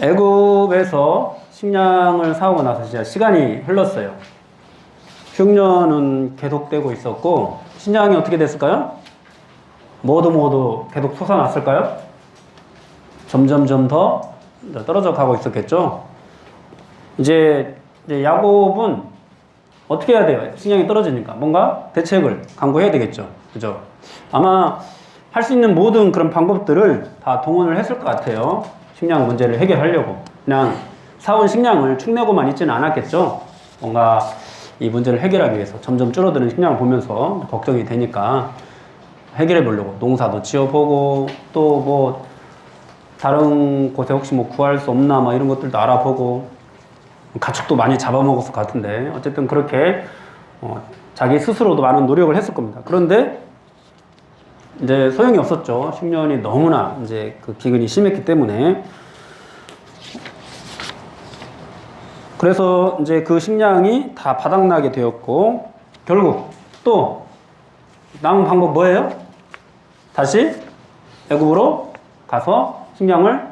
애굽에서 식량을 사오고 나서 진짜 시간이 흘렀어요. 흉년은 계속되고 있었고 식량이 어떻게 됐을까요? 모두 계속 솟아났을까요? 점점점 더 떨어져 가고 있었겠죠. 이제 야곱은 어떻게 해야 돼요? 식량이 떨어지니까 뭔가 대책을 강구해야 되겠죠. 그죠? 아마 할 수 있는 모든 그런 방법들을 다 동원을 했을 것 같아요. 식량 문제를 해결하려고. 그냥 사온 식량을 축내고만 있지는 않았겠죠. 뭔가 이 문제를 해결하기 위해서 점점 줄어드는 식량을 보면서 걱정이 되니까 해결해 보려고 농사도 지어보고 또 뭐 다른 곳에 혹시 뭐 구할 수 없나 막 이런 것들도 알아보고 가축도 많이 잡아먹었을 것 같은데 어쨌든 그렇게 자기 스스로도 많은 노력을 했을 겁니다. 그런데 이제 소용이 없었죠. 흉년이 너무나 이제 그 기근이 심했기 때문에. 그래서 이제 그 식량이 다 바닥나게 되었고 결국 또 남은 방법 뭐예요? 다시 애굽으로 가서 식량을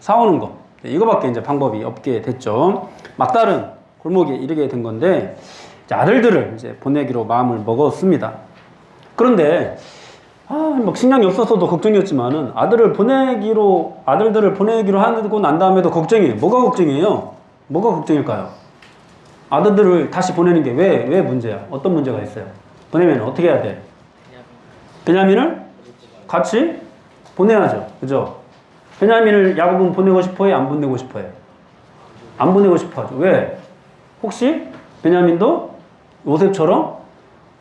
사오는 거. 이거밖에 이제 방법이 없게 됐죠. 막다른 골목에 이르게 된 건데 이제 아들들을 이제 보내기로 마음을 먹었습니다. 그런데 막 식량이 없어서도 걱정이었지만은 아들들을 보내기로 하고 난 다음에도 걱정이에요. 뭐가 걱정이에요? 뭐가 걱정일까요? 아들들을 다시 보내는 게 왜 문제야? 어떤 문제가 있어요? 보내면 어떻게 해야 돼? 베냐민을 같이 보내야죠. 그죠? 베냐민을 야곱은 보내고 싶어요? 안 보내고 싶어요? 안 보내고 싶어 하죠. 왜? 혹시 베냐민도 요셉처럼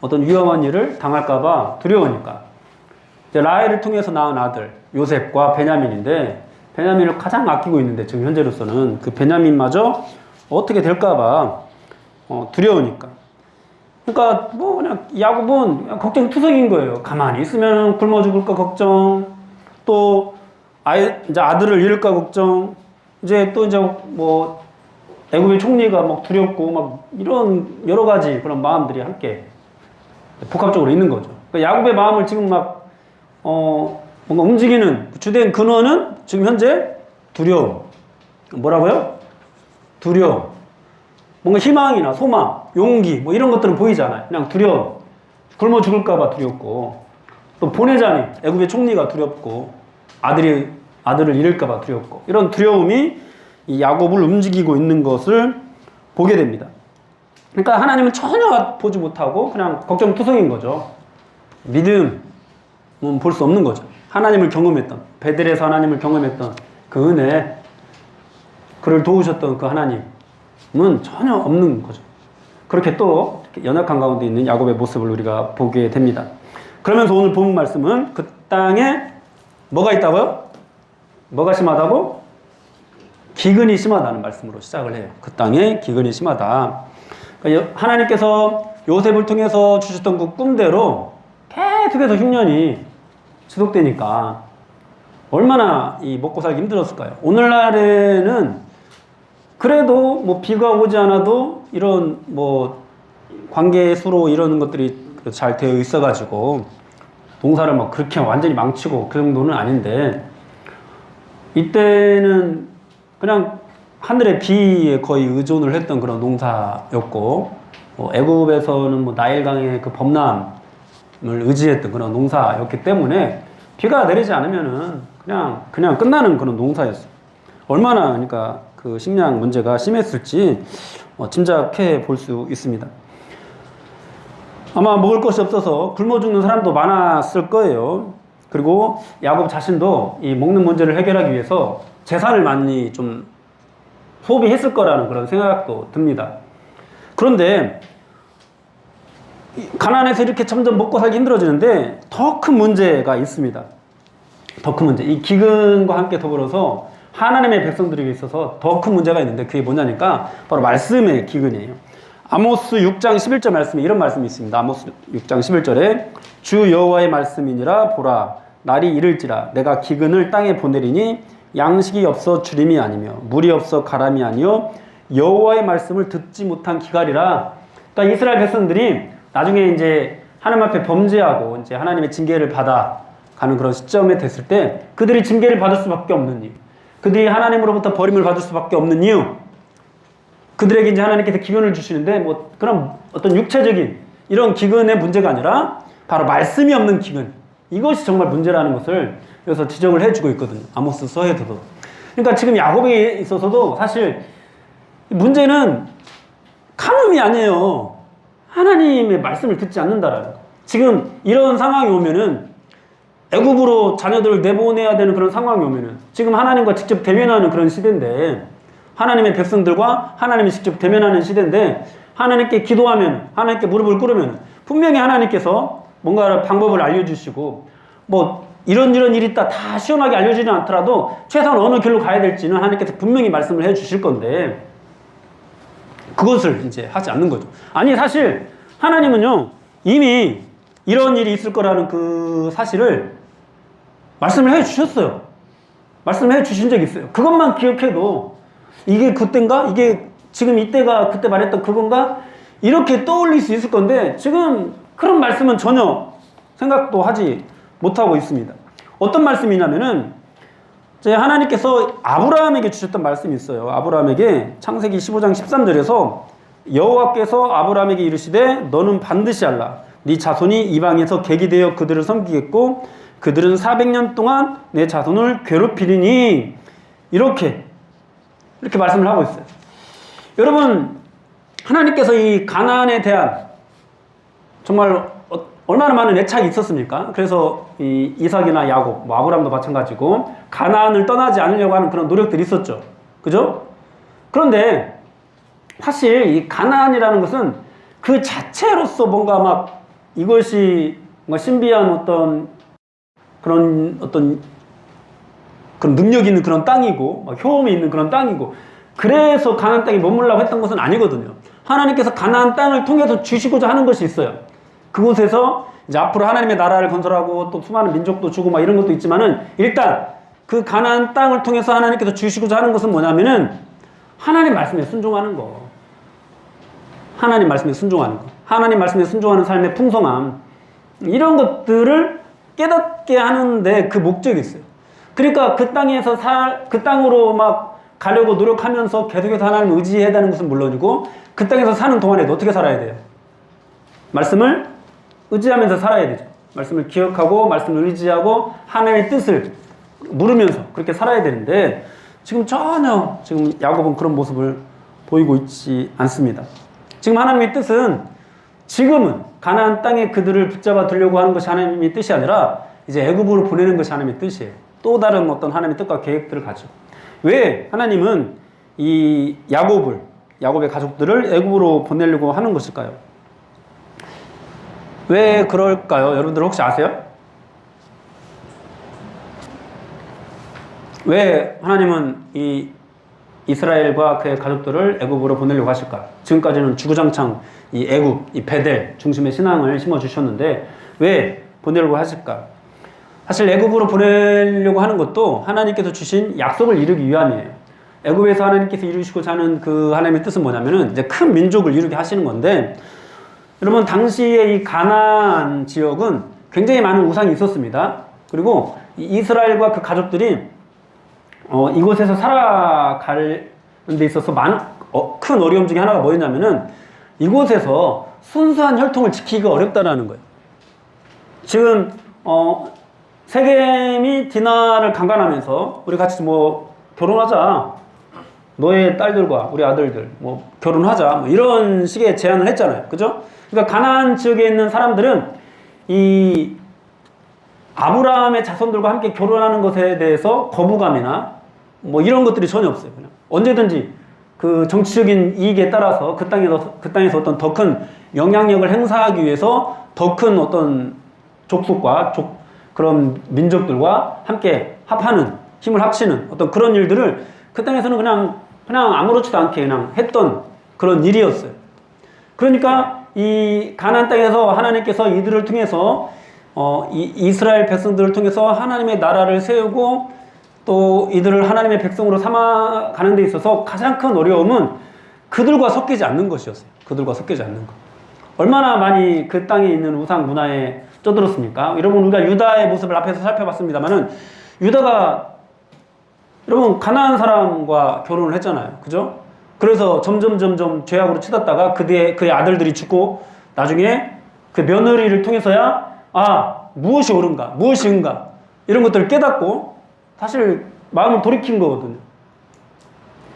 어떤 위험한 일을 당할까봐 두려우니까. 이제 라헬을 통해서 낳은 아들 요셉과 베냐민인데 베냐민을 가장 아끼고 있는데 지금 현재로서는 그 베냐민마저 어떻게 될까봐 두려우니까. 그러니까 뭐 그냥 야곱은 그냥 걱정투성인 거예요. 가만히 있으면 굶어 죽을까 걱정, 또 이제 아들을 잃을까 걱정, 이제 또 이제 뭐 애굽의 총리가 막 두렵고 막 이런 여러 가지 그런 마음들이 함께 복합적으로 있는 거죠. 그러니까 야곱의 마음을 지금 막 뭔가 움직이는 주된 근원은 지금 현재 두려움. 뭐라고요? 두려움. 뭔가 희망이나 소망, 용기 뭐 이런 것들은 보이지 않아요. 그냥 두려움. 굶어 죽을까봐 두렵고 또 보내자니 애굽의 총리가 두렵고 아들을 잃을까봐 두렵고 이런 두려움이 이 야곱을 움직이고 있는 것을 보게 됩니다. 그러니까 하나님은 전혀 보지 못하고 그냥 걱정투성인 거죠. 믿음은 볼 수 없는 거죠. 하나님을 경험했던, 베들에서 하나님을 경험했던 그 은혜, 그를 도우셨던 그 하나님은 전혀 없는 거죠. 그렇게 또 연약한 가운데 있는 야곱의 모습을 우리가 보게 됩니다. 그러면서 오늘 본 말씀은 그 땅에 뭐가 있다고요? 뭐가 심하다고? 기근이 심하다는 말씀으로 시작을 해요. 그 땅에 기근이 심하다. 그러니까 하나님께서 요셉을 통해서 주셨던 그 꿈대로 계속해서 흉년이 지속되니까 얼마나 이 먹고 살기 힘들었을까요? 오늘날에는 그래도 뭐 비가 오지 않아도 이런 뭐 관계수로 이러는 것들이 잘 되어 있어가지고 농사를 막 그렇게 완전히 망치고 그 정도는 아닌데 이때는 그냥 하늘의 비에 거의 의존을 했던 그런 농사였고 애굽에서는 뭐 나일강의 그 범람을 의지했던 그런 농사였기 때문에 비가 내리지 않으면은 그냥 끝나는 그런 농사였어요. 얼마나 그러니까 그 식량 문제가 심했을지 짐작해 볼 수 있습니다. 아마 먹을 것이 없어서 굶어 죽는 사람도 많았을 거예요. 그리고 야곱 자신도 이 먹는 문제를 해결하기 위해서 재산을 많이 좀 소비했을 거라는 그런 생각도 듭니다. 그런데 가난해서 이렇게 점점 먹고 살기 힘들어지는데 더 큰 문제가 있습니다. 더 큰 문제. 이 기근과 함께 더불어서 하나님의 백성들에게 있어서 더 큰 문제가 있는데 그게 뭐냐니까 바로 말씀의 기근이에요. 아모스 6장 11절 말씀에 이런 말씀이 있습니다. 아모스 6장 11절에 주 여호와의 말씀이니라 보라 날이 이를지라 내가 기근을 땅에 보내리니 양식이 없어 주림이 아니며 물이 없어 가람이 아니요 여호와의 말씀을 듣지 못한 기갈이라. 그러니까 이스라엘 백성들이 나중에 이제 하나님 앞에 범죄하고 이제 하나님의 징계를 받아 가는 그런 시점에 됐을 때 그들이 징계를 받을 수밖에 없는 일. 그들이 하나님으로부터 버림을 받을 수밖에 없는 이유, 그들에게 이제 하나님께서 기근을 주시는데 뭐 그런 어떤 육체적인 이런 기근의 문제가 아니라 바로 말씀이 없는 기근, 이것이 정말 문제라는 것을 여기서 지적을 해주고 있거든요. 아모스 서에서도. 그러니까 지금 야곱에 있어서도 사실 문제는 가뭄이 아니에요. 하나님의 말씀을 듣지 않는다라는 거. 지금 이런 상황이 오면은 애굽으로 자녀들을 내보내야 되는 그런 상황이 오면은 지금 하나님과 직접 대면하는 그런 시대인데, 하나님의 백성들과 하나님이 직접 대면하는 시대인데, 하나님께 기도하면, 하나님께 무릎을 꿇으면 분명히 하나님께서 뭔가 방법을 알려주시고, 뭐 이런 일이 있다 다 시원하게 알려주지는 않더라도 최소한 어느 길로 가야 될지는 하나님께서 분명히 말씀을 해주실 건데, 그것을 이제 하지 않는 거죠. 아니 사실 하나님은요 이미 이런 일이 있을 거라는 그 사실을 말씀을 해 주셨어요. 말씀을 해 주신 적이 있어요. 그것만 기억해도 이게 그때인가? 이게 지금 이때가 그때 말했던 그건가? 이렇게 떠올릴 수 있을 건데, 지금 그런 말씀은 전혀 생각도 하지 못하고 있습니다. 어떤 말씀이냐면은 하나님께서 아브라함에게 주셨던 말씀이 있어요. 아브라함에게 창세기 15장 13절에서 여호와께서 아브라함에게 이르시되 너는 반드시 알라. 네 자손이 이방에서 객이 되어 그들을 섬기겠고 그들은 400년 동안 내 자손을 괴롭히리니, 이렇게 말씀을 하고 있어요. 여러분, 하나님께서 이 가나안에 대한 정말 얼마나 많은 애착이 있었습니까? 그래서 이 이삭이나 야곱, 뭐 아브라함도 마찬가지고 가나안을 떠나지 않으려고 하는 그런 노력들이 있었죠. 그죠? 그런데 사실 이 가나안이라는 것은 그 자체로서 뭔가 막 이것이 뭔가 신비한 어떤 그런 능력이 있는 그런 땅이고 막 효험이 있는 그런 땅이고 그래서 가나안 땅에 머물라고 했던 것은 아니거든요. 하나님께서 가나안 땅을 통해서 주시고자 하는 것이 있어요. 그곳에서 이제 앞으로 하나님의 나라를 건설하고 또 수많은 민족도 주고 막 이런 것도 있지만은, 일단 그 가나안 땅을 통해서 하나님께서 주시고자 하는 것은 뭐냐면은 하나님 말씀에 순종하는 거. 하나님 말씀에 순종하는 거. 하나님 말씀에 순종하는 삶의 풍성함. 이런 것들을 깨닫게 하는데 그 목적이 있어요. 그러니까 그 땅에서 그 땅으로 막 가려고 노력하면서 계속해서 하나님을 의지해야 되는 것은 물론이고, 그 땅에서 사는 동안에도 어떻게 살아야 돼요? 말씀을 의지하면서 살아야 되죠. 말씀을 기억하고 말씀을 의지하고 하나님의 뜻을 물으면서 그렇게 살아야 되는데, 지금 전혀 지금 야곱은 그런 모습을 보이고 있지 않습니다. 지금 하나님의 뜻은 지금은 가나안 땅에 그들을 붙잡아 두려고 하는 것이 하나님의 뜻이 아니라 이제 애굽으로 보내는 것이 하나님의 뜻이에요. 또 다른 어떤 하나님의 뜻과 계획들을 가지고. 왜 하나님은 이 야곱의 가족들을 애굽으로 보내려고 하는 것일까요? 왜 그럴까요? 여러분들 혹시 아세요? 왜 하나님은 이 이스라엘과 그의 가족들을 애굽으로 보내려고 하실까? 지금까지는 주구장창 이 애굽, 이 베델 중심의 신앙을 심어주셨는데 왜 보내려고 하실까? 사실 애굽으로 보내려고 하는 것도 하나님께서 주신 약속을 이루기 위함이에요. 애굽에서 하나님께서 이루시고자 하는 그 하나님의 뜻은 뭐냐면은 이제 큰 민족을 이루게 하시는 건데, 여러분 당시에 이 가나안 지역은 굉장히 많은 우상이 있었습니다. 그리고 이스라엘과 그 가족들이 이곳에서 살아가는 데 있어서 큰 어려움 중에 하나가 뭐였냐면은 이곳에서 순수한 혈통을 지키기가 어렵다라는 거예요. 지금 세겜이 디나를 강간하면서 우리 같이 뭐 결혼하자, 너의 딸들과 우리 아들들 뭐 결혼하자, 뭐 이런 식의 제안을 했잖아요. 그죠? 그러니까 가나안 지역에 있는 사람들은 이 아브라함의 자손들과 함께 결혼하는 것에 대해서 거부감이나 뭐 이런 것들이 전혀 없어요. 그냥 언제든지 그 정치적인 이익에 따라서 그 땅에서 어떤 더 큰 영향력을 행사하기 위해서 더 큰 어떤 족속과 그런 민족들과 함께 합하는, 힘을 합치는 어떤 그런 일들을 그 땅에서는 그냥 아무렇지도 않게 그냥 했던 그런 일이었어요. 그러니까 이 가나안 땅에서 하나님께서 이들을 통해서 이스라엘 백성들을 통해서 하나님의 나라를 세우고 또 이들을 하나님의 백성으로 삼아가는 데 있어서 가장 큰 어려움은 그들과 섞이지 않는 것이었어요. 그들과 섞이지 않는 것. 얼마나 많이 그 땅에 있는 우상 문화에 쩌들었습니까? 여러분, 우리가 유다의 모습을 앞에서 살펴봤습니다만은 유다가 여러분 가난한 사람과 결혼을 했잖아요. 그죠? 그래서 점점 죄악으로 치닫다가 그의 아들들이 죽고 나중에 그 며느리를 통해서야 무엇이 옳은가 무엇이 응가 이런 것들을 깨닫고 사실 마음을 돌이킨 거거든요.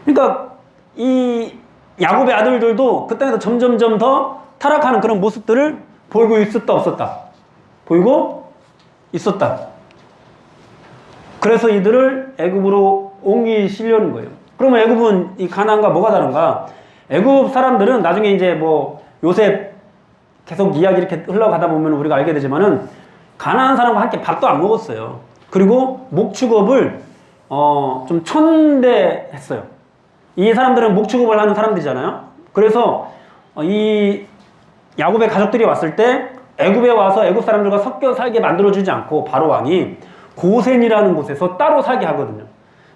그러니까 이 야곱의 아들들도 그 땅에서 점점 더 타락하는 그런 모습들을 보이고 있었다 없었다? 보이고 있었다. 그래서 이들을 애굽으로 옮기시려는 거예요. 그러면 애굽은 이 가나안과 뭐가 다른가? 애굽 사람들은 나중에 이제 뭐 요셉 계속 이야기 이렇게 흘러가다 보면 우리가 알게 되지만은 가나안 사람과 함께 밥도 안 먹었어요. 그리고 목축업을 좀 천대했어요. 이 사람들은 목축업을 하는 사람들이잖아요. 그래서 이 야곱의 가족들이 왔을 때 애굽에 와서 애굽 사람들과 섞여 살게 만들어주지 않고 바로 왕이 고센이라는 곳에서 따로 살게 하거든요.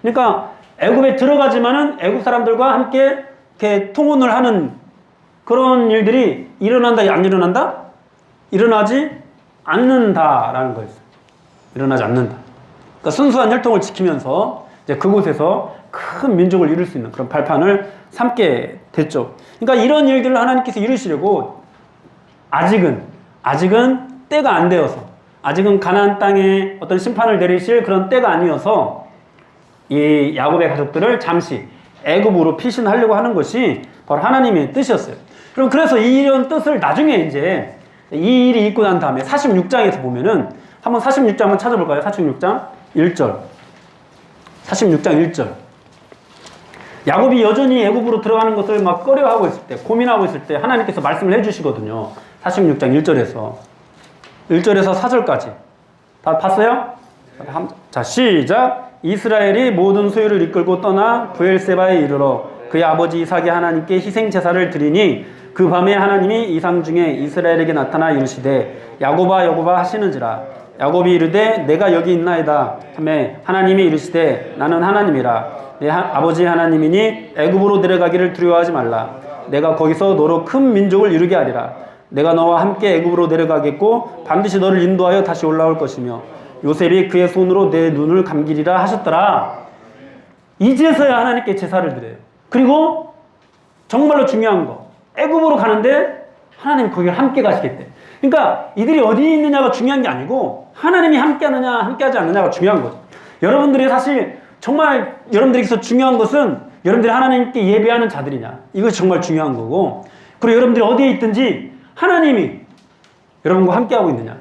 그러니까 애굽에 들어가지만은 애굽 사람들과 함께 이렇게 통혼을 하는 그런 일들이 일어난다, 안 일어난다? 일어나지 않는다라는 거였어요. 일어나지 않는다. 그러니까 순수한 혈통을 지키면서 이제 그곳에서 큰 민족을 이룰 수 있는 그런 발판을 삼게 됐죠. 그러니까 이런 일들을 하나님께서 이루시려고 아직은 때가 안 되어서 아직은 가나안 땅에 어떤 심판을 내리실 그런 때가 아니어서 이 야곱의 가족들을 잠시 애굽으로 피신하려고 하는 것이 바로 하나님의 뜻이었어요. 그럼 그래서 이런 뜻을 나중에 이제 이 일이 있고 난 다음에 46장에서 보면은 한번 46장 한번 찾아볼까요? 46장 1절. 46장 1절. 야곱이 여전히 애굽으로 들어가는 것을 막 꺼려하고 있을 때, 고민하고 있을 때 하나님께서 말씀을 해주시거든요. 46장 1절에서 4절까지. 다 봤어요? 자, 시작. 이스라엘이 모든 소유를 이끌고 떠나 브엘세바에 이르러 그의 아버지 이삭이 하나님께 희생 제사를 드리니 그 밤에 하나님이 이상 중에 이스라엘에게 나타나 이르시되 야곱아 야곱아 하시는지라. 야곱이 이르되 내가 여기 있나이다 하매 하나님이 이르시되 나는 하나님이라. 내 아버지 하나님이니 애굽으로 내려가기를 두려워하지 말라. 내가 거기서 너로 큰 민족을 이루게 하리라. 내가 너와 함께 애굽으로 내려가겠고 반드시 너를 인도하여 다시 올라올 것이며 요셉이 그의 손으로 내 눈을 감기리라 하셨더라. 이제서야 하나님께 제사를 드려요. 그리고 정말로 중요한 거, 애굽으로 가는데 하나님 거기를 함께 가시겠대. 그러니까 이들이 어디 있느냐가 중요한 게 아니고 하나님이 함께 하느냐 함께 하지 않느냐가 중요한 거죠. 여러분들이 사실 정말 여러분들에게서 중요한 것은 여러분들이 하나님께 예배하는 자들이냐, 이것이 정말 중요한 거고, 그리고 여러분들이 어디에 있든지 하나님이 여러분과 함께하고 있느냐,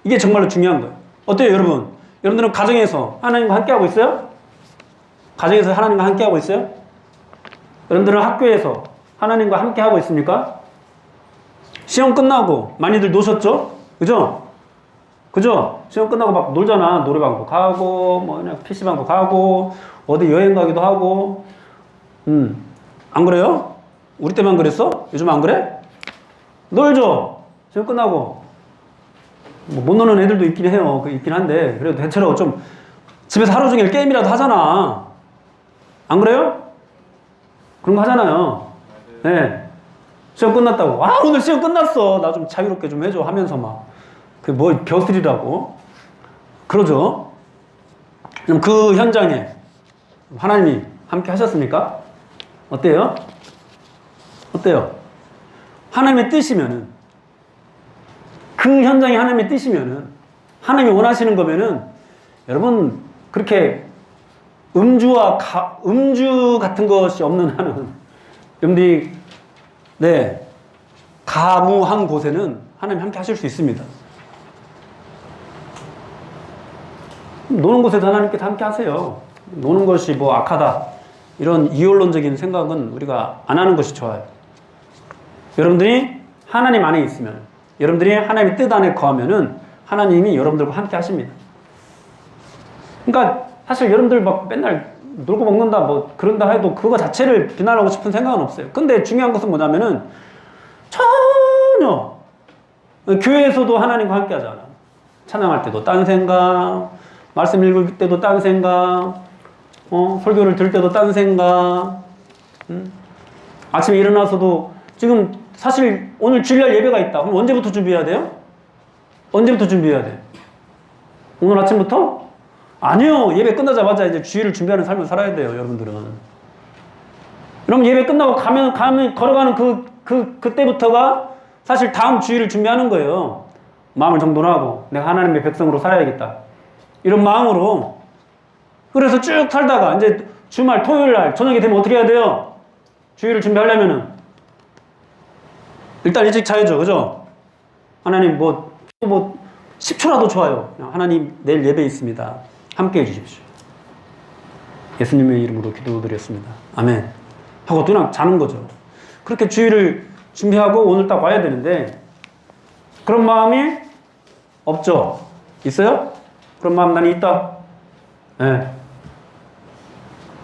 이게 정말로 중요한 거예요. 어때요 여러분? 여러분들은 가정에서 하나님과 함께하고 있어요? 가정에서 하나님과 함께하고 있어요? 여러분들은 학교에서 하나님과 함께하고 있습니까? 시험 끝나고 많이들 노셨죠? 그죠? 시험 끝나고 막 놀잖아. 노래방도 가고 뭐 그냥 PC방도 가고 어디 여행 가기도 하고. 안 그래요? 우리 때만 그랬어? 요즘 안 그래? 놀죠? 시험 끝나고 못 노는 애들도 있긴 해요. 있긴 한데 그래도 대체로 좀 집에서 하루 종일 게임이라도 하잖아. 안 그래요? 그런 거 하잖아요. 네. 시험 끝났다고. 오늘 시험 끝났어. 나 좀 자유롭게 좀 해줘 하면서 막 그게 뭐 벼슬이라고 그러죠. 그럼 그 현장에 하나님이 함께 하셨습니까? 어때요? 하나님의 뜻이면은, 그 현장이 하나님의 뜻이면은, 하나님이 원하시는 거면은, 여러분 그렇게 음주 같은 것이 없는 한은 여러분들이 가무한 곳에는 하나님 함께 하실 수 있습니다. 노는 곳에서 하나님께 함께 하세요. 노는 것이 뭐 악하다, 이런 이혼론적인 생각은 우리가 안 하는 것이 좋아요. 여러분들이 하나님 안에 있으면, 여러분들이 하나님의 뜻 안에 거하면은 하나님이 여러분들과 함께 하십니다. 그러니까 사실 여러분들 막 맨날 놀고 먹는다 뭐 그런다 해도 그거 자체를 비난하고 싶은 생각은 없어요. 근데 중요한 것은 뭐냐면은 전혀 교회에서도 하나님과 함께 하잖아. 찬양할 때도 딴 생각, 말씀 읽을 때도 딴 생각, 설교를 들을 때도 딴 생각, 아침에 일어나서도 지금 사실 오늘 주일날 예배가 있다. 그럼 언제부터 준비해야 돼요? 언제부터 준비해야 돼? 오늘 아침부터? 아니요. 예배 끝나자마자 이제 주일을 준비하는 삶을 살아야 돼요, 여러분들은. 그럼 예배 끝나고 걸어가는 그때부터가 사실 다음 주일을 준비하는 거예요. 마음을 정돈하고 내가 하나님의 백성으로 살아야겠다. 이런 마음으로. 그래서 쭉 살다가 이제 주말 토요일 날 저녁이 되면 어떻게 해야 돼요? 주일을 준비하려면은 일단 일찍 자야죠. 그죠? 하나님 뭐 10초라도 좋아요. 하나님 내일 예배 있습니다. 함께 해주십시오. 예수님의 이름으로 기도드렸습니다. 아멘. 하고 그냥 자는 거죠. 그렇게 주일을 준비하고 오늘 딱 와야 되는데 그런 마음이 없죠? 있어요? 그런 마음 나는 있다? 네.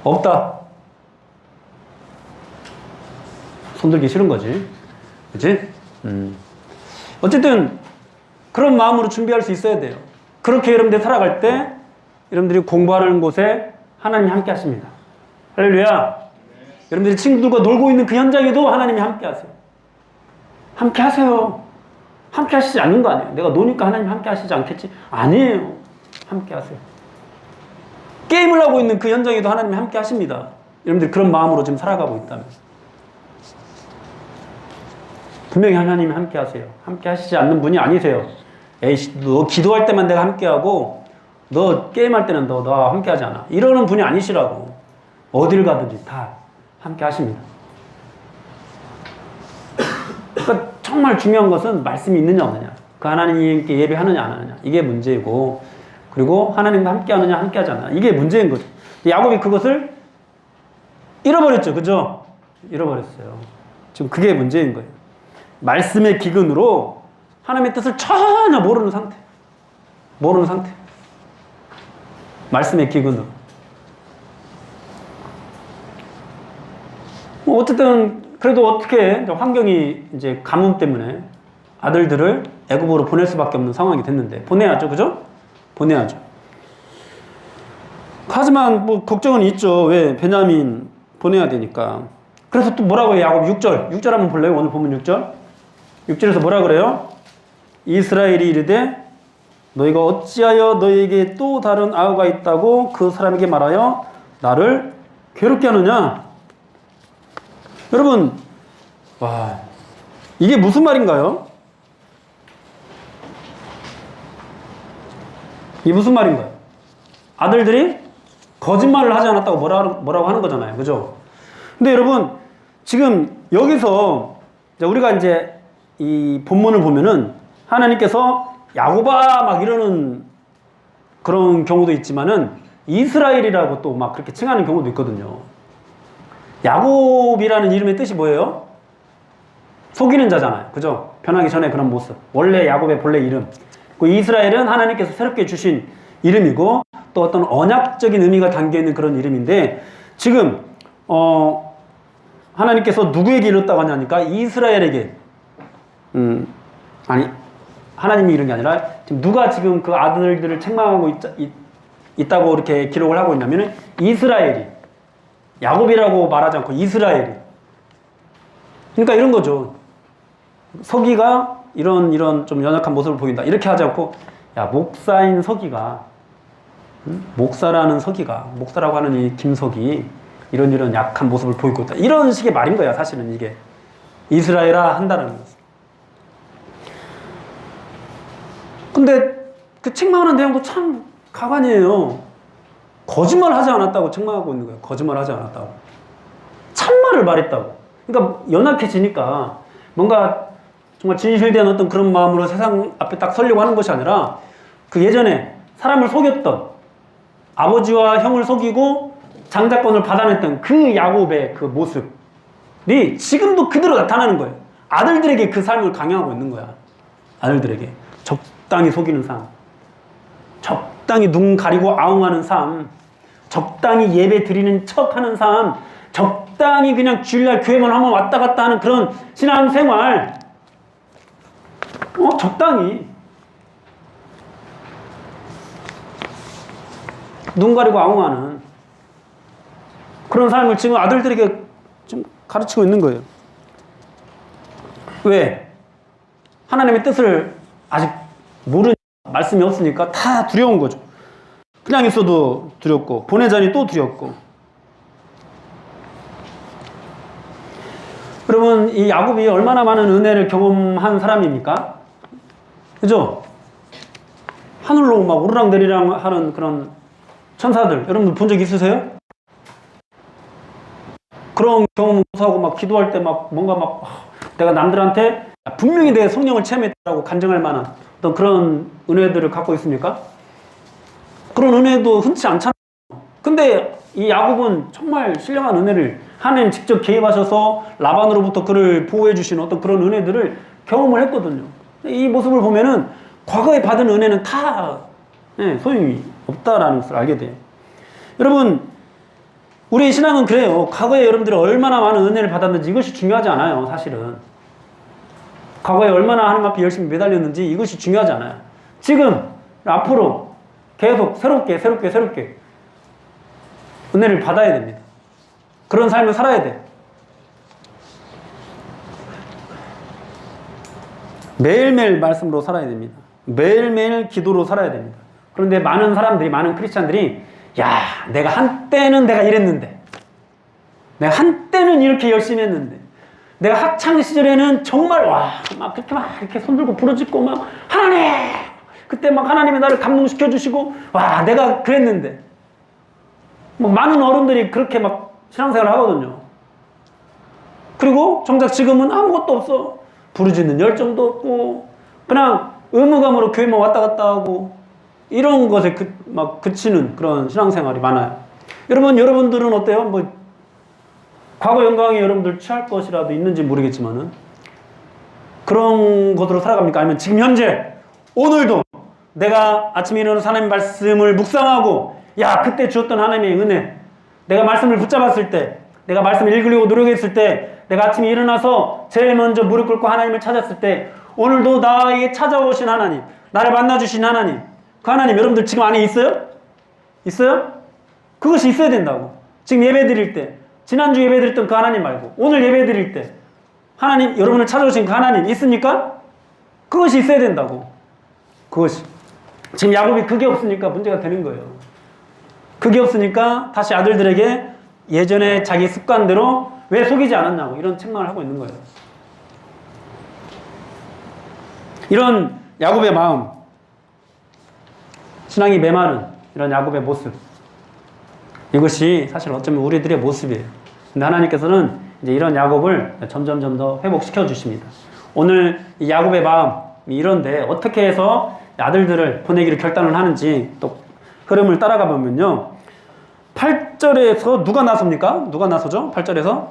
없다. 손들기 싫은 거지. 그치? 어쨌든 그런 마음으로 준비할 수 있어야 돼요. 그렇게 여러분들 살아갈 때 여러분들이 공부하는 곳에 하나님이 함께 하십니다. 할렐루야. 여러분들이 친구들과 놀고 있는 그 현장에도 하나님이 함께 하세요. 함께 하세요. 함께 하시지 않는 거 아니에요. 내가 노니까 하나님 함께 하시지 않겠지? 아니에요. 함께 하세요. 게임을 하고 있는 그 현장에도 하나님이 함께 하십니다. 여러분들 그런 마음으로 지금 살아가고 있다면 분명히 하나님이 함께 하세요. 함께 하시지 않는 분이 아니세요. 에이씨, 너 기도할 때만 내가 함께 하고 너 게임할 때는 너 함께 하지 않아. 이러는 분이 아니시라고. 어딜 가든지 다 함께 하십니다. 그러니까 정말 중요한 것은 말씀이 있느냐 없느냐. 그 하나님께 예배하느냐 안 하느냐. 이게 문제이고 그리고 하나님과 함께 하느냐 함께 하지 않느냐. 이게 문제인 거죠. 야곱이 그것을 잃어버렸죠. 그죠? 잃어버렸어요. 지금 그게 문제인 거예요. 말씀의 기근으로 하나님의 뜻을 전혀 모르는 상태. 모르는 상태. 말씀의 기근으로. 어쨌든 그래도 어떻게 환경이 이제 가뭄 때문에 아들들을 애굽으로 보낼 수밖에 없는 상황이 됐는데 보내야죠, 그죠? 보내야죠. 하지만 뭐 걱정은 있죠. 왜? 베냐민 보내야 되니까. 그래서 또 뭐라고 해요? 야곱 6절 한번 볼래요? 오늘 보면 6절. 6절에서 뭐라 그래요? 이스라엘이 이르되 너희가 어찌하여 너희에게 또 다른 아우가 있다고 그 사람에게 말하여 나를 괴롭게 하느냐? 여러분, 와, 이게 무슨 말인가요? 이게 무슨 말인가요? 아들들이 거짓말을 하지 않았다고 뭐라고 하는 거잖아요. 그죠? 근데 여러분, 지금 여기서 우리가 이제 이 본문을 보면은 하나님께서 야곱아 막 이러는 그런 경우도 있지만은 이스라엘이라고 또 막 그렇게 칭하는 경우도 있거든요. 야곱이라는 이름의 뜻이 뭐예요? 속이는 자잖아요. 그죠? 변하기 전에 그런 모습. 원래 야곱의 본래 이름. 그 이스라엘은 하나님께서 새롭게 주신 이름이고 또 어떤 언약적인 의미가 담겨있는 그런 이름인데 지금 하나님께서 누구에게 이뤘다고 하냐니까 이스라엘에게 아니 하나님이 이런 게 아니라 지금 누가 지금 그 아들들을 책망하고 있다고 이렇게 기록을 하고 있냐면은 이스라엘이 야곱이라고 말하지 않고 이스라엘이. 그러니까 이런 거죠. 서기가 이런 좀 연약한 모습을 보인다. 이렇게 하지 않고 야 목사인 서기가 목사라는 서기가 목사라고 하는 이 김석이 이런 약한 모습을 보이고 있다. 이런 식의 말인 거야. 사실은 이게 이스라엘아 한다는 거죠. 근데 그 책망하는 내용도 참 가관이에요. 거짓말 하지 않았다고 책망하고 있는 거예요. 거짓말 하지 않았다고. 참말을 말했다고. 그러니까 연약해지니까 뭔가 정말 진실된 어떤 그런 마음으로 세상 앞에 딱 서려고 하는 것이 아니라 그 예전에 사람을 속였던 아버지와 형을 속이고 장자권을 받아냈던 그 야곱의 그 모습이 지금도 그대로 나타나는 거예요. 아들들에게 그 삶을 강요하고 있는 거야. 아들들에게. 적당히 속이는 삶. 적당히 눈 가리고 아웅하는 삶. 적당히 예배 드리는 척 하는 삶. 적당히 그냥 주일날 교회만 한번 왔다 갔다 하는 그런 신앙생활. 적당히. 눈 가리고 아웅하는 그런 삶을 지금 아들들에게 좀 가르치고 있는 거예요. 왜? 하나님의 뜻을 아직 모르는 말씀이 없으니까 다 두려운 거죠. 그냥 있어도 두렵고 보내자니 또 두렵고. 여러분, 이 야곱이 얼마나 많은 은혜를 경험한 사람입니까? 그죠? 하늘로 막 오르락내리락 하는 그런 천사들 여러분들 본 적 있으세요? 그런 경험 하고 막 기도할 때 막 뭔가 막 내가 남들한테 분명히 내 성령을 체험했다고 간증할 만한 어떤 그런 은혜들을 갖고 있습니까? 그런 은혜도 흔치 않잖아요. 근데 이 야곱은 정말 신령한 은혜를 하나님 직접 개입하셔서 라반으로부터 그를 보호해 주시는 어떤 그런 은혜들을 경험을 했거든요. 이 모습을 보면은 과거에 받은 은혜는 다 소용이 없다라는 것을 알게 돼요. 여러분, 우리의 신앙은 그래요. 과거에 여러분들이 얼마나 많은 은혜를 받았는지 이것이 중요하지 않아요. 사실은 과거에 얼마나 하나님 앞에 열심히 매달렸는지 이것이 중요하지 않아요. 지금 앞으로 계속 새롭게 은혜를 받아야 됩니다. 그런 삶을 살아야 돼. 매일매일 말씀으로 살아야 됩니다. 매일매일 기도로 살아야 됩니다. 그런데 많은 사람들이, 많은 크리스찬들이 야, 내가 한때는 내가 이랬는데, 내가 한때는 이렇게 열심히 했는데, 내가 학창 시절에는 정말 막 그렇게 막 이렇게 손들고 부르짖고 막 하나님, 그때 막 하나님이 나를 감동시켜 주시고 내가 그랬는데, 뭐 많은 어른들이 그렇게 막 신앙생활을 하거든요. 그리고 정작 지금은 아무것도 없어. 부르짖는 열정도 없고 그냥 의무감으로 교회만 왔다 갔다 하고 이런 것에 막 그치는 그런 신앙생활이 많아요. 여러분들은 어때요? 뭐 과거 영광에 여러분들 취할 것이라도 있는지 모르겠지만은 그런 것으로 살아갑니까? 아니면 지금 현재 오늘도 내가 아침에 일어나서 하나님 말씀을 묵상하고 그때 주었던 하나님의 은혜, 내가 말씀을 붙잡았을 때, 내가 말씀을 읽으려고 노력했을 때, 내가 아침에 일어나서 제일 먼저 무릎 꿇고 하나님을 찾았을 때 오늘도 나에게 찾아오신 하나님, 나를 만나주신 하나님, 그 하나님 여러분들 지금 안에 있어요? 있어요? 그것이 있어야 된다고. 지금 예배 드릴 때, 지난주 예배 드렸던 그 하나님 말고 오늘 예배 드릴 때 하나님, 여러분을 찾아오신 그 하나님 있습니까? 그것이 있어야 된다고. 그것이. 지금 야곱이 그게 없으니까 문제가 되는 거예요. 그게 없으니까 다시 아들들에게 예전에 자기 습관대로 왜 속이지 않았냐고 이런 책망을 하고 있는 거예요. 이런 야곱의 마음, 신앙이 메마른 이런 야곱의 모습, 이것이 사실 어쩌면 우리들의 모습이에요. 근데 하나님께서는 이제 이런 야곱을 점점 더 회복시켜 주십니다. 오늘 이 야곱의 마음이 이런데 어떻게 해서 아들들을 보내기를 결단을 하는지 또 흐름을 따라가 보면요. 8절에서 누가 나섭니까? 누가 나서죠? 8절에서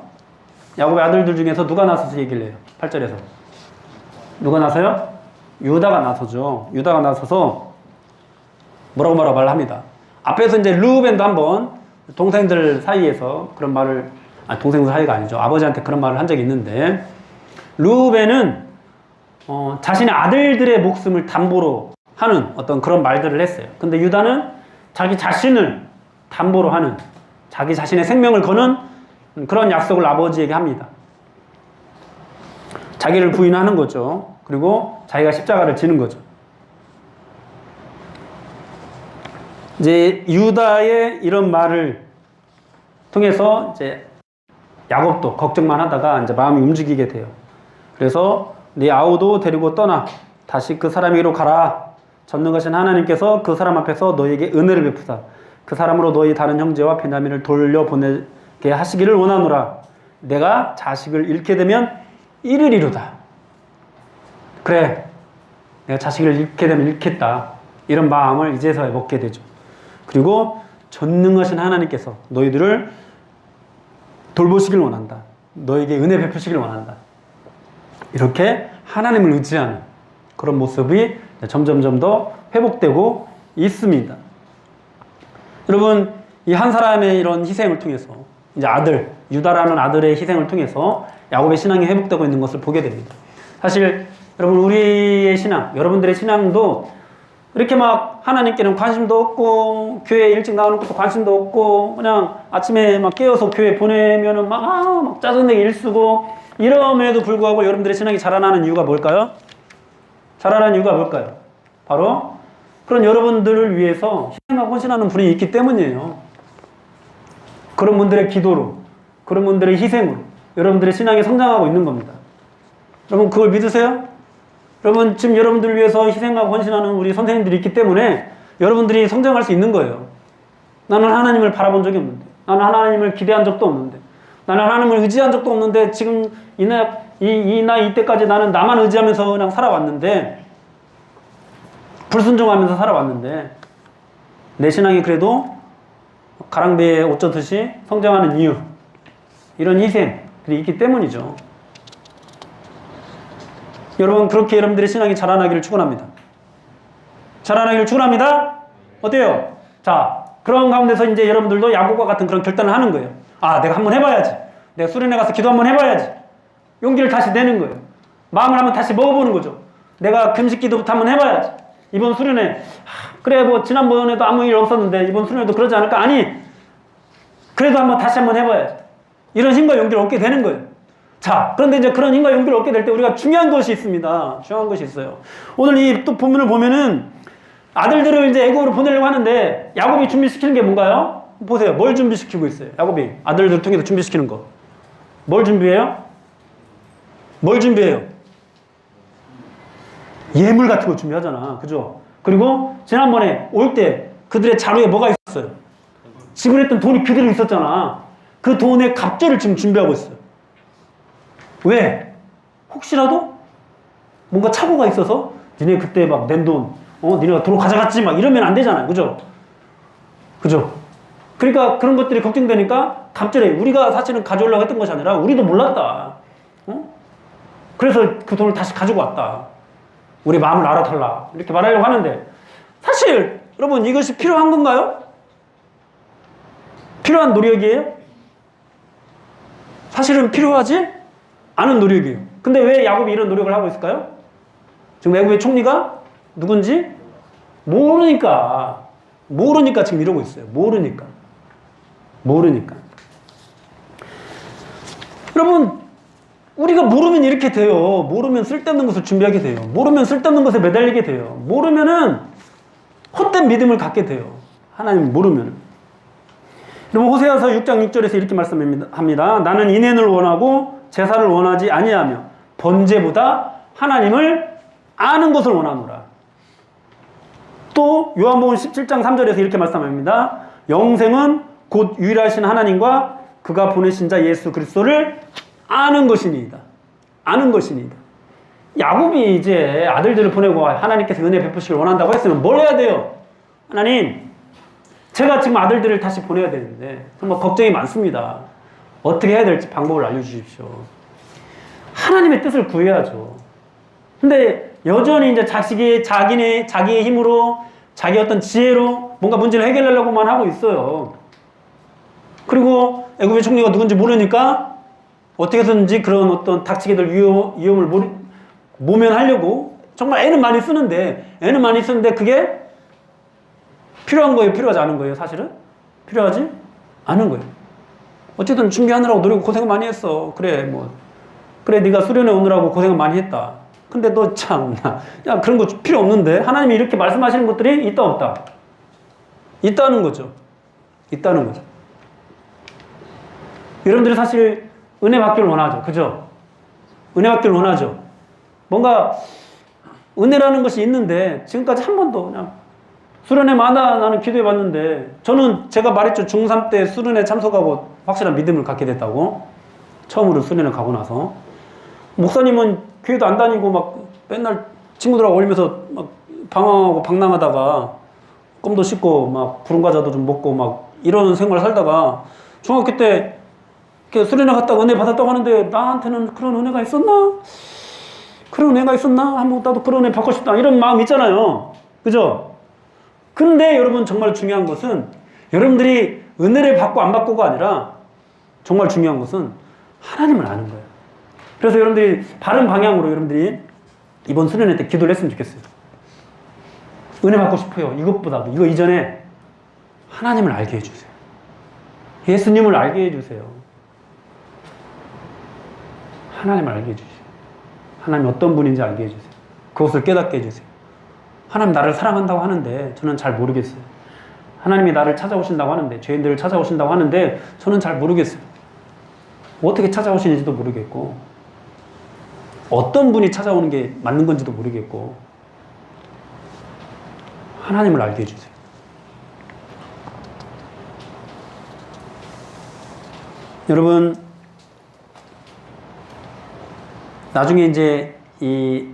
야곱의 아들들 중에서 누가 나서서 얘기를 해요? 8절에서 누가 나서요? 유다가 나서죠. 유다가 나서서 뭐라고 말합니다. 앞에서 이제 르우벤도 한번 동생들 사이에서 그런 말을, 동생들 사이가 아니죠. 아버지한테 그런 말을 한 적이 있는데, 르우벤은 자신의 아들들의 목숨을 담보로 하는 어떤 그런 말들을 했어요. 근데 유다는 자기 자신을 담보로 하는, 자기 자신의 생명을 거는 그런 약속을 아버지에게 합니다. 자기를 부인하는 거죠. 그리고 자기가 십자가를 지는 거죠. 이제 유다의 이런 말을 통해서 이제 야곱도 걱정만 하다가 이제 마음이 움직이게 돼요. 그래서 네 아우도 데리고 떠나 다시 그 사람에게로 가라. 전능하신 하나님께서 그 사람 앞에서 너에게 은혜를 베푸사 그 사람으로 너희 다른 형제와 베냐민을 돌려보내게 하시기를 원하노라. 내가 자식을 잃게 되면 잃으리로다. 그래, 내가 자식을 잃게 되면 잃겠다. 이런 마음을 이제서야 먹게 되죠. 그리고 전능하신 하나님께서 너희들을 돌보시길 원한다. 너에게 은혜 베푸시길 원한다. 이렇게 하나님을 의지하는 그런 모습이 점점 더 회복되고 있습니다. 여러분, 이 한 사람의 이런 희생을 통해서 이제 아들, 유다라는 아들의 희생을 통해서 야곱의 신앙이 회복되고 있는 것을 보게 됩니다. 사실 여러분, 우리의 신앙, 여러분들의 신앙도 이렇게 막 하나님께는 관심도 없고 교회 일찍 나오는 것도 관심도 없고 그냥 아침에 막 깨워서 교회 보내면은 막 짜증내게 일쓰고 이럼에도 불구하고 여러분들의 신앙이 자라나는 이유가 뭘까요? 자라나는 이유가 뭘까요? 바로 그런 여러분들을 위해서 희생하고 헌신하는 분이 있기 때문이에요. 그런 분들의 기도로, 그런 분들의 희생으로 여러분들의 신앙이 성장하고 있는 겁니다. 여러분 그걸 믿으세요? 여러분 지금 여러분들을 위해서 희생하고 헌신하는 우리 선생님들이 있기 때문에 여러분들이 성장할 수 있는 거예요. 나는 하나님을 바라본 적이 없는데, 나는 하나님을 기대한 적도 없는데, 나는 하나님을 의지한 적도 없는데 지금 이 나이 이때까지 나는 나만 의지하면서 그냥 살아왔는데, 불순종하면서 살아왔는데 내 신앙이 그래도 가랑비에 옷 젖듯이 성장하는 이유, 이런 희생들이 있기 때문이죠. 여러분 그렇게 여러분들의 신앙이 자라나기를 축원합니다. 자라나기를 축원합니다. 어때요? 자, 그런 가운데서 이제 여러분들도 야곱과 같은 그런 결단을 하는 거예요. 아, 내가 한번 해봐야지. 내가 수련회 가서 기도 한번 해봐야지. 용기를 다시 내는 거예요. 마음을 한번 다시 먹어보는 거죠. 내가 금식 기도부터 한번 해봐야지. 이번 수련회, 그래 뭐 지난번에도 아무 일 없었는데 이번 수련회도 그러지 않을까? 아니, 그래도 다시 한번 해봐야지. 이런 힘과 용기를 얻게 되는 거예요. 자, 그런데 이제 그런 힘과 용기를 얻게 될 때 우리가 중요한 것이 있습니다. 중요한 것이 있어요. 오늘 이 또 본문을 보면은 아들들을 이제 애굽으로 보내려고 하는데 야곱이 준비시키는 게 뭔가요? 보세요. 뭘 준비시키고 있어요? 야곱이 아들들을 통해서 준비시키는 거. 뭘 준비해요? 뭘 준비해요? 예물 같은 거 준비하잖아. 그죠? 그리고 지난번에 올 때 그들의 자루에 뭐가 있었어요? 지불했던 돈이 그대로 있었잖아. 그 돈의 갑절을 지금 준비하고 있어요. 왜? 혹시라도 뭔가 착오가 있어서 니네 그때 막 낸 돈, 니네가 도로 가져갔지 막 이러면 안 되잖아요. 그죠? 그죠? 그러니까 그런 것들이 걱정되니까 갑절에 우리가 사실은 가져오려고 했던 것이 아니라 우리도 몰랐다. 그래서 그 돈을 다시 가지고 왔다. 우리 마음을 알아달라. 이렇게 말하려고 하는데 사실 여러분 이것이 필요한 건가요? 필요한 노력이에요? 사실은 필요하지 않은 노력이에요. 근데 왜 야곱이 이런 노력을 하고 있을까요? 지금 애굽의 총리가 누군지 모르니까 지금 이러고 있어요. 모르니까. 여러분 우리가 모르면 이렇게 돼요. 모르면 쓸데없는 것을 준비하게 돼요. 모르면 쓸데없는 것에 매달리게 돼요. 모르면은 헛된 믿음을 갖게 돼요. 하나님 모르면. 여러분 호세아서 6장 6절에서 이렇게 말씀합니다. 나는 인연을 원하고 제사를 원하지 아니하며 번제보다 하나님을 아는 것을 원하노라. 또 요한복음 17장 3절에서 이렇게 말씀합니다. 영생은 곧 유일하신 하나님과 그가 보내신 자 예수 그리스도를 아는 것이니이다. 아는 것이니이다. 야곱이 이제 아들들을 보내고 하나님께서 은혜 베푸시길 원한다고 했으면 뭘 해야 돼요? 하나님, 제가 지금 아들들을 다시 보내야 되는데 정말 걱정이 많습니다. 어떻게 해야 될지 방법을 알려주십시오. 하나님의 뜻을 구해야죠. 근데 여전히 이제 자기의 힘으로 자기 어떤 지혜로 뭔가 문제를 해결하려고만 하고 있어요. 그리고 애굽의 총리가 누군지 모르니까 어떻게 해서든지 그런 어떤 닥치게 될 위험을 모면하려고 정말 애는 많이 쓰는데 그게 필요한 거예요? 필요하지 않은 거예요? 사실은? 필요하지 않은 거예요. 어쨌든 준비하느라고 노력 고생 많이 했어. 그래 네가 수련회 오느라고 고생을 많이 했다. 근데 너 참나 야 그런 거 필요 없는데 하나님이 이렇게 말씀하시는 것들이 있다 없다? 있다는 거죠. 여러분들이 사실 은혜 받기를 원하죠. 그죠? 은혜 받기를 원하죠. 뭔가 은혜라는 것이 있는데 지금까지 한 번도 그냥 수련회마다 나는 기도해 봤는데 저는 제가 말했죠. 중3 때 수련회 참석하고 확실한 믿음을 갖게 됐다고. 처음으로 수련회 가고 나서. 목사님은 교회도 안 다니고 막 맨날 친구들하고 어울리면서 막 방황하고 방랑하다가 껌도 씹고 막 부른 과자도 좀 먹고 막 이런 생활 살다가 중학교 때 수련회 갔다가 은혜 받았다고 하는데 나한테는 그런 은혜가 있었나? 한번 나도 그런 은혜 받고 싶다. 이런 마음 있잖아요. 그죠? 근데 여러분 정말 중요한 것은 여러분들이 은혜를 받고 안 받고가 아니라 정말 중요한 것은 하나님을 아는 거예요. 그래서 여러분들이 바른 방향으로 여러분들이 이번 수련회 때 기도를 했으면 좋겠어요. 은혜 받고 싶어요. 이것보다도 이거 이전에 하나님을 알게 해주세요. 예수님을 알게 해주세요. 하나님을 알게 해주세요. 하나님 어떤 분인지 알게 해주세요. 그것을 깨닫게 해주세요. 하나님 나를 사랑한다고 하는데 저는 잘 모르겠어요. 하나님이 나를 찾아오신다고 하는데, 죄인들을 찾아오신다고 하는데 저는 잘 모르겠어요. 어떻게 찾아오시는지도 모르겠고, 어떤 분이 찾아오는 게 맞는 건지도 모르겠고, 하나님을 알게 해주세요. 여러분, 나중에 이제 이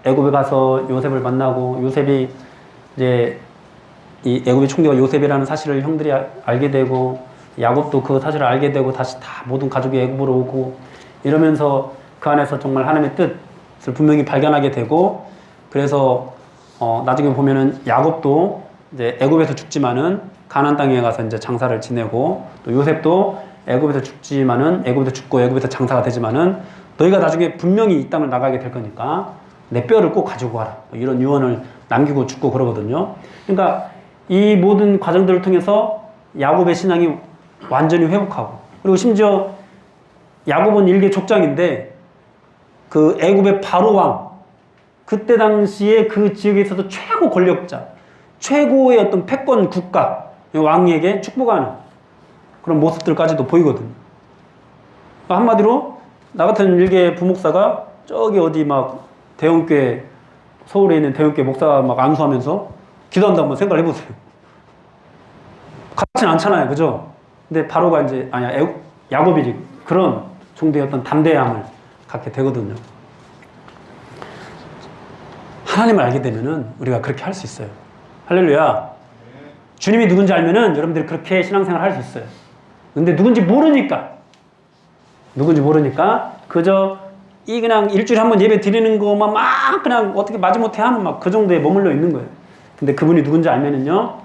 애굽에 가서 요셉을 만나고, 요셉이 이제 이 애굽의 총리가 요셉이라는 사실을 형들이 알게 되고, 야곱도 그 사실을 알게 되고, 다시 다 모든 가족이 애굽으로 오고 이러면서 그 안에서 정말 하나님의 뜻을 분명히 발견하게 되고, 그래서 나중에 보면은 야곱도 이제 애굽에서 죽지만은 가나안 땅에 가서 이제 장사를 지내고, 또 요셉도 애굽에서 죽지만은 애굽에서 죽고 애굽에서 장사가 되지만은 너희가 나중에 분명히 이 땅을 나가게 될 거니까 내 뼈를 꼭 가지고 가라, 이런 유언을 남기고 죽고 그러거든요. 그러니까 이 모든 과정들을 통해서 야곱의 신앙이 완전히 회복하고, 그리고 심지어 야곱은 일개 족장인데 그 애굽의 바로 왕, 그때 당시에 그 지역에 있어서 최고 권력자, 최고의 어떤 패권 국가 왕에게 축복하는 그런 모습들까지도 보이거든요. 한마디로 나 같은 일개 부목사가 저기 어디 막 대형교회, 서울에 있는 대형교회 목사 막 안수하면서 기도한다 한번 생각을 해보세요. 같진 않잖아요, 그죠? 근데 바로가 이제 야곱이 그런 정도의 어떤 담대함을 갖게 되거든요. 하나님을 알게 되면은 우리가 그렇게 할 수 있어요. 할렐루야. 주님이 누군지 알면은 여러분들이 그렇게 신앙생활 할 수 있어요. 근데 누군지 모르니까 그저 이 그냥 일주일에 한 번 예배 드리는 거만 막 그냥 어떻게 마지못해 하는 막 그 정도에 머물러 있는 거예요. 근데 그분이 누군지 알면은요,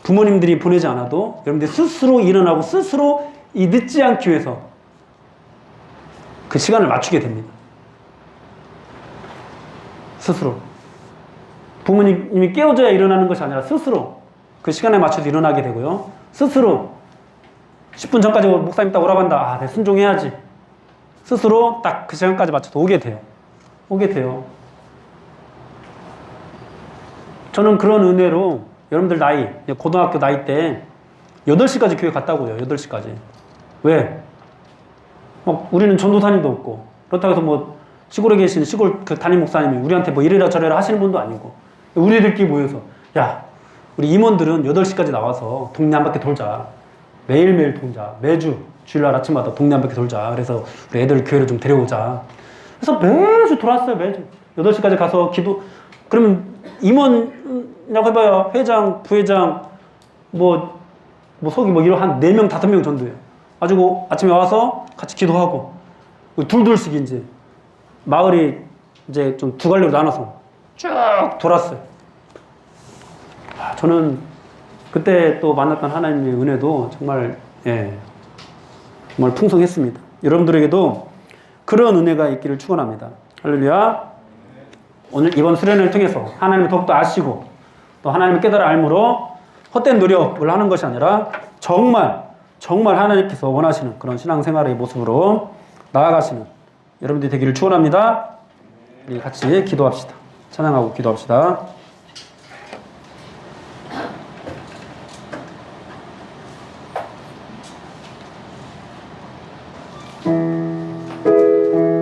부모님들이 보내지 않아도 여러분들이 스스로 일어나고 스스로 이 늦지 않기 위해서 그 시간을 맞추게 됩니다. 스스로. 부모님이 깨워줘야 일어나는 것이 아니라 스스로 그 시간에 맞춰서 일어나게 되고요. 스스로 10분 전까지 목사님 딱 오라고 한다. 내 순종해야지. 스스로 딱 그 시간까지 맞춰서 오게 돼요. 저는 그런 은혜로 여러분들 나이, 고등학교 나이 때 8시까지 교회 갔다고요. 8시까지. 왜? 우리는 전도사님도 없고, 그렇다고 해서 뭐 시골에 계신 시골 그 담임 목사님이 우리한테 뭐 이래라 저래라 하시는 분도 아니고, 우리들끼리 모여서 야, 우리 임원들은 8시까지 나와서 동네 한 바퀴 돌자. 매일매일 돌자. 매주 주일날 아침마다 동네 한 바퀴 돌자. 그래서 우리 애들 교회를 좀 데려오자. 그래서 매주 돌았어요. 매주 8시까지 가서 기도. 그러면 임원이라고 해봐야 회장, 부회장, 속이 이런 한 4명, 5명 정도예요. 가지고 아침에 와서 같이 기도하고, 둘둘씩 이제 마을이 이제 좀 두 갈래로 나눠서 쭉 돌았어요. 저는 그때 또 만났던 하나님의 은혜도 정말 정말 풍성했습니다. 여러분들에게도 그런 은혜가 있기를 축원합니다. 할렐루야. 오늘 이번 수련회를 통해서 하나님을 더욱더 아시고 또 하나님을 깨달아 알므로 헛된 노력을 하는 것이 아니라 정말 하나님께서 원하시는 그런 신앙생활의 모습으로 나아가시는 여러분들이 되기를 축원합니다. 우리 같이 기도합시다. 찬양하고 기도합시다.